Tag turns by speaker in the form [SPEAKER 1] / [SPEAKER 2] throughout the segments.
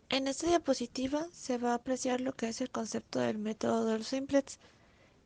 [SPEAKER 1] En esta diapositiva se va a apreciar lo que es el concepto del método de los simplex.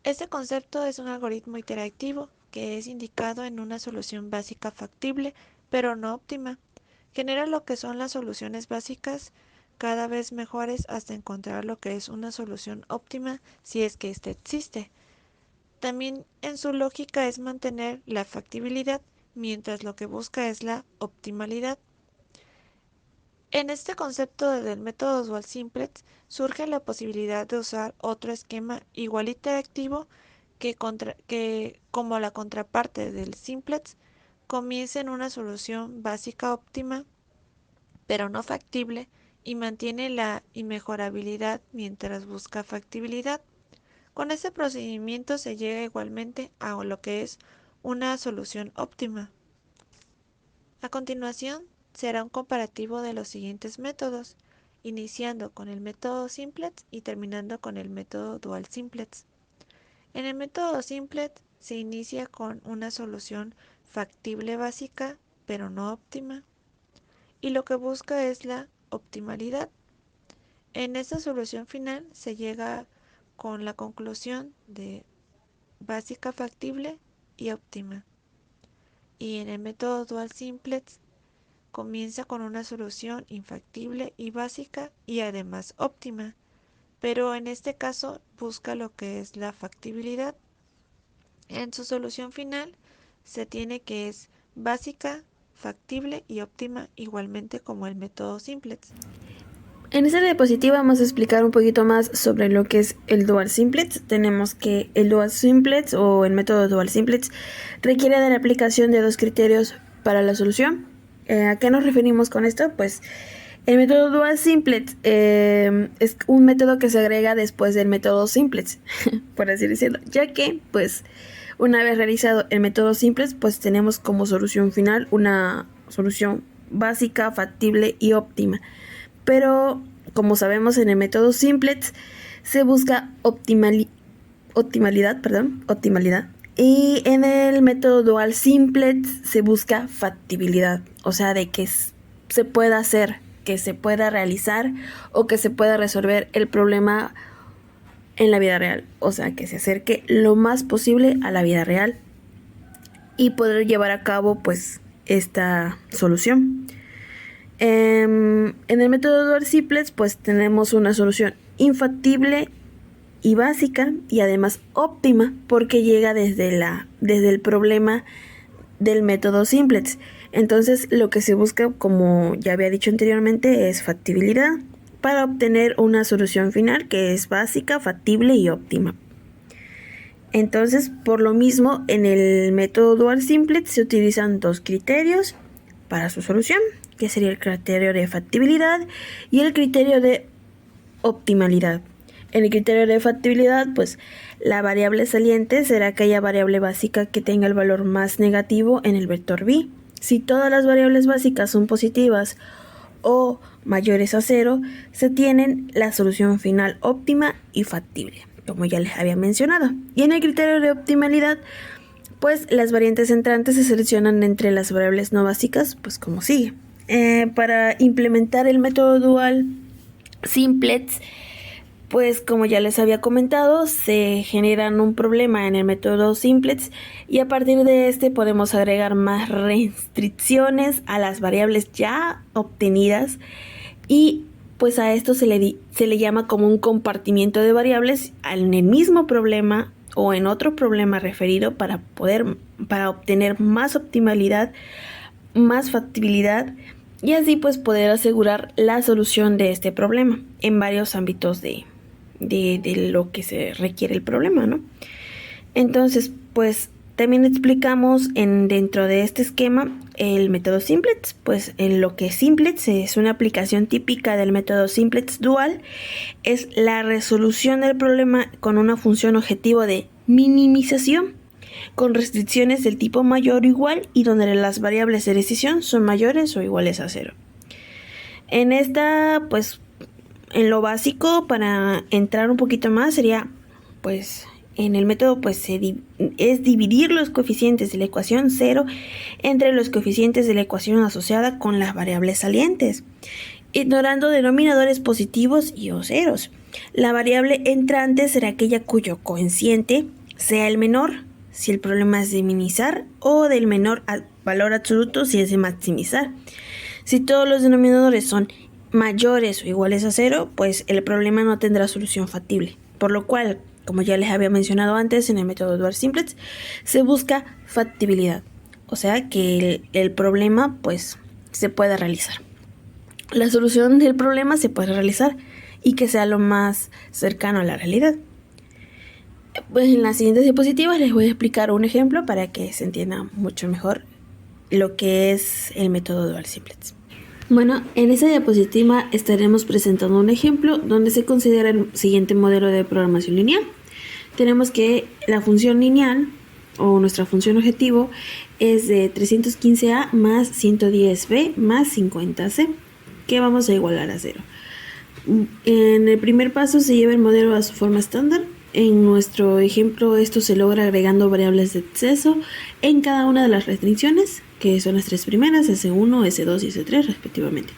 [SPEAKER 1] Este concepto es un algoritmo interactivo que es indicado en una solución básica factible, pero no óptima. Genera lo que son las soluciones básicas cada vez mejores hasta encontrar lo que es una solución óptima si es que ésta existe. También en su lógica es mantener la factibilidad, mientras lo que busca es la optimalidad. En este concepto del método dual simplex surge la posibilidad de usar otro esquema igual interactivo que como la contraparte del simplex, comienza en una solución básica óptima, pero no factible, y mantiene la inmejorabilidad mientras busca factibilidad. Con este procedimiento se llega igualmente a lo que es una solución óptima. A continuación, será un comparativo de los siguientes métodos, iniciando con el método simplex y terminando con el método dual simplex. En el método simplex se inicia con una solución factible básica, pero no óptima, y lo que busca es la optimalidad. En esta solución final se llega con la conclusión de básica factible y óptima. Y en el método dual simplex comienza con una solución infactible y básica y además óptima, pero en este caso busca lo que es la factibilidad. En su solución final se tiene que es básica, factible y óptima igualmente como el método simplex.
[SPEAKER 2] En esta diapositiva vamos a explicar un poquito más sobre lo que es el dual simplex. Tenemos que el dual simplex o el método dual simplex requiere de la aplicación de dos criterios para la solución. ¿A qué nos referimos con esto? Pues el método dual simplex es un método que se agrega después del método simplex, por así decirlo, ya que pues una vez realizado el método simplex, pues tenemos como solución final una solución básica, factible y óptima. Pero, como sabemos, en el método simplex se busca optimalidad. Y en el método dual simplex se busca factibilidad, o sea, de que se pueda hacer, que se pueda realizar o que se pueda resolver el problema en la vida real, o sea, que se acerque lo más posible a la vida real y poder llevar a cabo pues esta solución. En el método dual simplex pues tenemos una solución infactible y básica y además óptima porque llega desde el problema del método simplex. Entonces lo que se busca, como ya había dicho anteriormente, es factibilidad para obtener una solución final que es básica, factible y óptima. Entonces, por lo mismo, en el método dual simplex se utilizan dos criterios para su solución, que sería el criterio de factibilidad y el criterio de optimalidad. En el criterio de factibilidad, pues la variable saliente será aquella variable básica que tenga el valor más negativo en el vector b. Si todas las variables básicas son positivas o mayores a 0, se tienen la solución final óptima y factible, como ya les había mencionado. Y en el criterio de optimalidad, pues las variantes entrantes se seleccionan entre las variables no básicas, pues como sigue. Para implementar el método dual simplex, pues como ya les había comentado, se generan un problema en el método simplex y a partir de este podemos agregar más restricciones a las variables ya obtenidas y pues a esto se le llama como un compartimiento de variables en el mismo problema o en otro problema referido para obtener más optimalidad, más factibilidad y así pues poder asegurar la solución de este problema en varios ámbitos de lo que se requiere el problema, ¿no? Entonces, pues también explicamos dentro de este esquema el método simplex, pues en lo que simplex es una aplicación típica del método simplex dual, es la resolución del problema con una función objetivo de minimización, con restricciones del tipo mayor o igual y donde las variables de decisión son mayores o iguales a 0. En esta, pues, en lo básico, para entrar un poquito más, sería, pues, en el método, pues, es dividir los coeficientes de la ecuación 0 entre los coeficientes de la ecuación asociada con las variables salientes. ignorando denominadores positivos y o ceros. La variable entrante será aquella cuyo coeficiente sea el menor, si el problema es de minimizar, o del menor valor absoluto si es de maximizar. Si todos los denominadores son mayores o iguales a 0, pues el problema no tendrá solución factible. Por lo cual, como ya les había mencionado antes en el método Dual Simplex, se busca factibilidad. O sea que el problema pues se pueda realizar. La solución del problema se puede realizar y que sea lo más cercano a la realidad. Pues en las siguientes diapositivas les voy a explicar un ejemplo para que se entienda mucho mejor lo que es el método Dual Simplex. Bueno, en esta diapositiva estaremos presentando un ejemplo donde se considera el siguiente modelo de programación lineal. Tenemos que la función lineal o nuestra función objetivo es de 315a más 110b más 50c, que vamos a igualar a 0. En el primer paso se lleva el modelo a su forma estándar. En nuestro ejemplo esto se logra agregando variables de exceso en cada una de las restricciones, que son las tres primeras, S1, S2 y S3 respectivamente.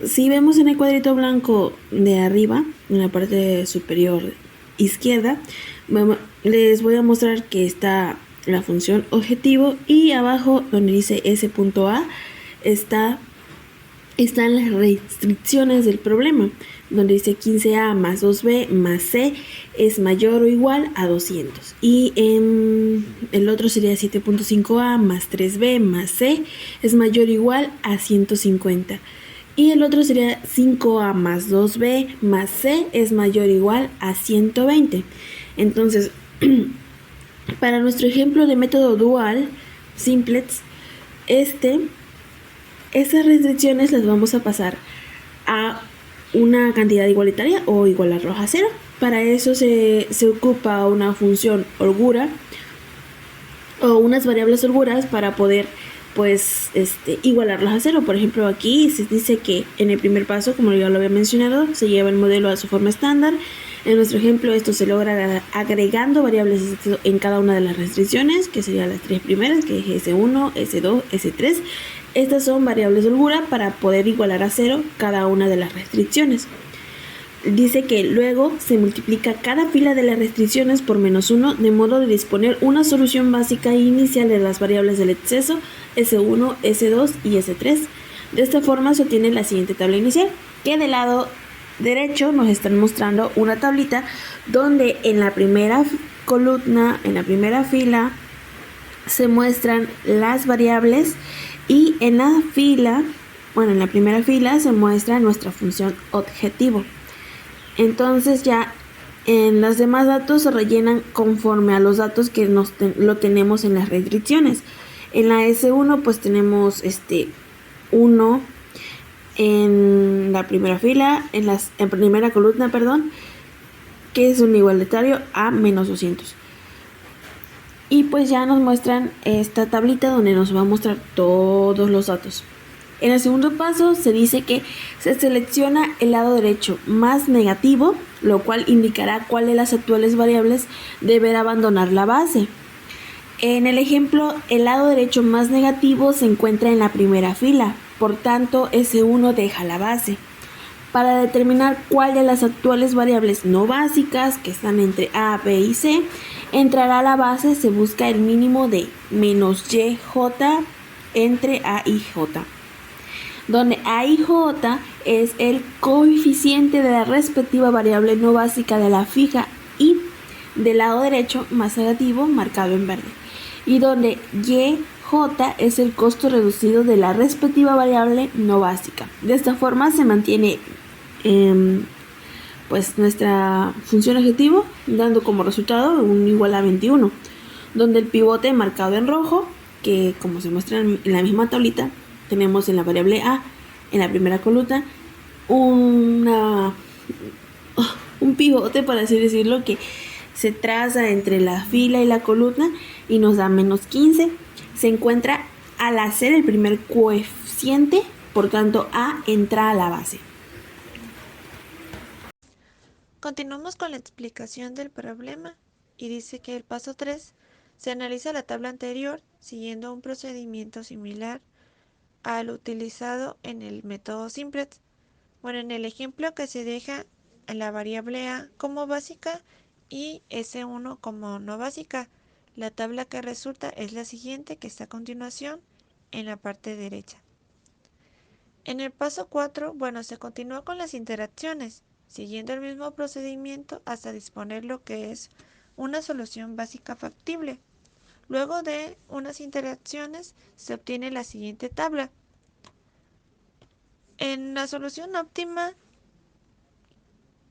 [SPEAKER 2] Si vemos en el cuadrito blanco de arriba, en la parte superior izquierda, les voy a mostrar que está la función objetivo y abajo donde dice S.A están las restricciones del problema, donde dice 15a más 2b más c es mayor o igual a 200. Y en el otro sería 7.5a más 3b más c es mayor o igual a 150. Y el otro sería 5a más 2b más c es mayor o igual a 120. Entonces, para nuestro ejemplo de método dual simplex, estas restricciones las vamos a pasar a una cantidad igualitaria o igualarlos a 0. Para eso se ocupa una función holgura o unas variables holguras para poder pues igualarlas a 0. Por ejemplo, aquí se dice que en el primer paso, como ya lo había mencionado, se lleva el modelo a su forma estándar. En nuestro ejemplo esto se logra agregando variables en cada una de las restricciones, que serían las tres primeras, que es S1, S2, S3. Estas son variables de holgura para poder igualar a 0 cada una de las restricciones. Dice que luego se multiplica cada fila de las restricciones por -1 de modo de disponer una solución básica inicial de las variables del exceso S1, S2 y S3. De esta forma se obtiene la siguiente tabla inicial, que del lado derecho nos están mostrando una tablita donde en la primera columna, en la primera fila, se muestran las variables y en la primera fila se muestra nuestra función objetivo. Entonces ya en los demás datos se rellenan conforme a los datos que lo tenemos en las restricciones. En la S1 pues tenemos 1 en la primera fila, en primera columna, que es un igualitario a -200. Y pues ya nos muestran esta tablita donde nos va a mostrar todos los datos. En el segundo paso se dice que se selecciona el lado derecho más negativo, lo cual indicará cuál de las actuales variables deberá abandonar la base. En el ejemplo, el lado derecho más negativo se encuentra en la primera fila, por tanto S1 deja la base. Para determinar cuál de las actuales variables no básicas, que están entre A, B y C, entrará a la base, se busca el mínimo de -yj entre A y J, donde A y J es el coeficiente de la respectiva variable no básica de la fija y del lado derecho más negativo marcado en verde, y donde YJ es el costo reducido de la respectiva variable no básica. De esta forma se mantiene pues nuestra función objetivo, dando como resultado un igual a 21, donde el pivote marcado en rojo, que como se muestra en la misma tablita, tenemos en la variable A, en la primera columna, un pivote, por así decirlo, que se traza entre la fila y la columna y nos da -15. Se encuentra al hacer el primer coeficiente, por tanto A entra a la base.
[SPEAKER 1] Continuamos con la explicación del problema y dice que el paso 3 se analiza la tabla anterior siguiendo un procedimiento similar al utilizado en el método simplex. Bueno, en el ejemplo que se deja la variable a como básica y S1 como no básica, la tabla que resulta es la siguiente que está a continuación en la parte derecha. En el paso 4, bueno, se continúa con las interacciones, siguiendo el mismo procedimiento hasta disponer lo que es una solución básica factible. Luego de unas interacciones se obtiene la siguiente tabla. En la solución óptima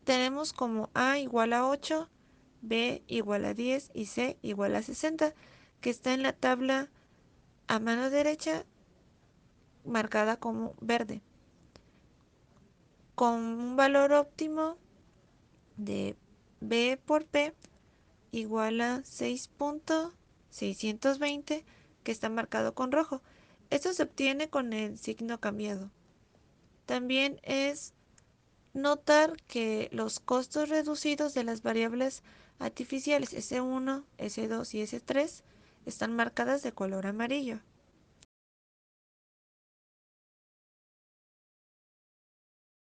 [SPEAKER 1] tenemos como A igual a 8, B igual a 10 y C igual a 60, que está en la tabla a mano derecha marcada como verde, con un valor óptimo de B por P igual a 6.620, que está marcado con rojo. Esto se obtiene con el signo cambiado. También es notar que los costos reducidos de las variables artificiales S1, S2 y S3 están marcadas de color amarillo.